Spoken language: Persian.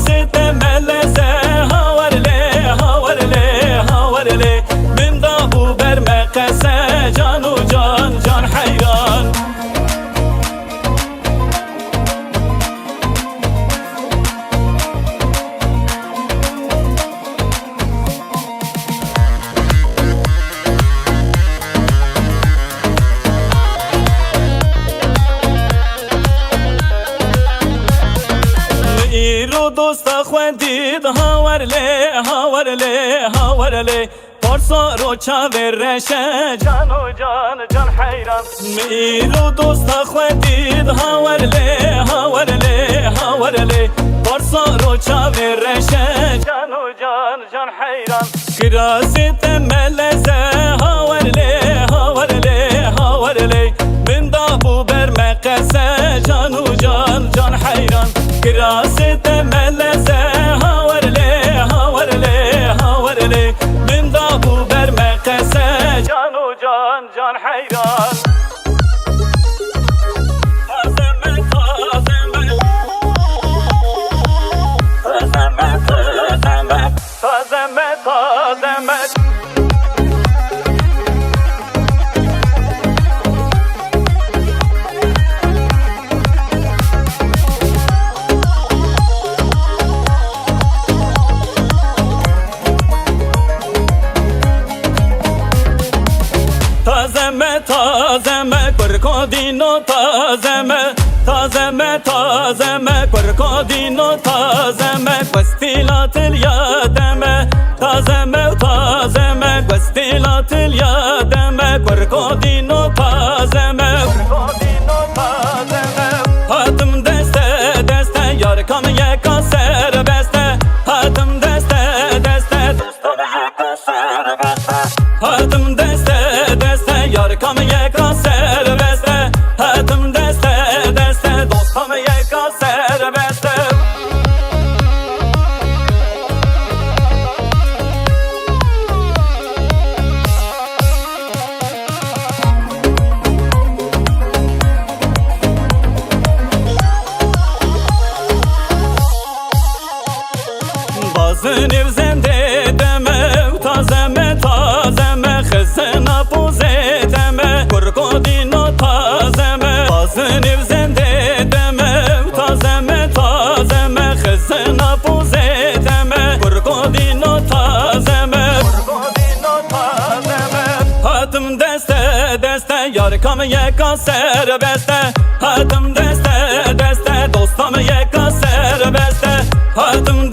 كراست ملزه هاورله هاورله هاورله من دابو بر مقصه جان و جان جان حیران رو دوست خوندید هاورله هاورله هاورله پارسا رو چاورشه جان و جان جان حیران می رو دوست خوندید هاورله هاورله هاورله پارسا رو چاورشه جان و جان جان حیران کراست ملزه هاورله هاورله هاورله من دابو بر مقصه جان و جان جان حیران کراست ملزه هاورله هاورله هاورله من دابو بر مقصه جان و جان جان حیران تازمه کرکادینو تازمه تازمه تازمه کرکادینو تازمه قستیلات الیادمه تازمه تازمه قستیلات الیادمه کرکادینو تازمه هاتم دسته دسته یار کام یکا سر بسته هاتم دسته دسته دوستان یکا سر بسته هاتم دسته دسته یار کام یکا سر بسته هاتم دسته دسته دوستان یکا سر بسته بازنیو زنده دمه تازمه تازمه خزنا پوزه دمه کرکادینو تازمه بازنیو زنده دمه تازمه تازمه خزنا پوزه دمه کرکادینو تازمه هاتم دسته دسته یار کام یکا سر بسته هاتم دسته دسته دوستام یکا سر بسته هاتم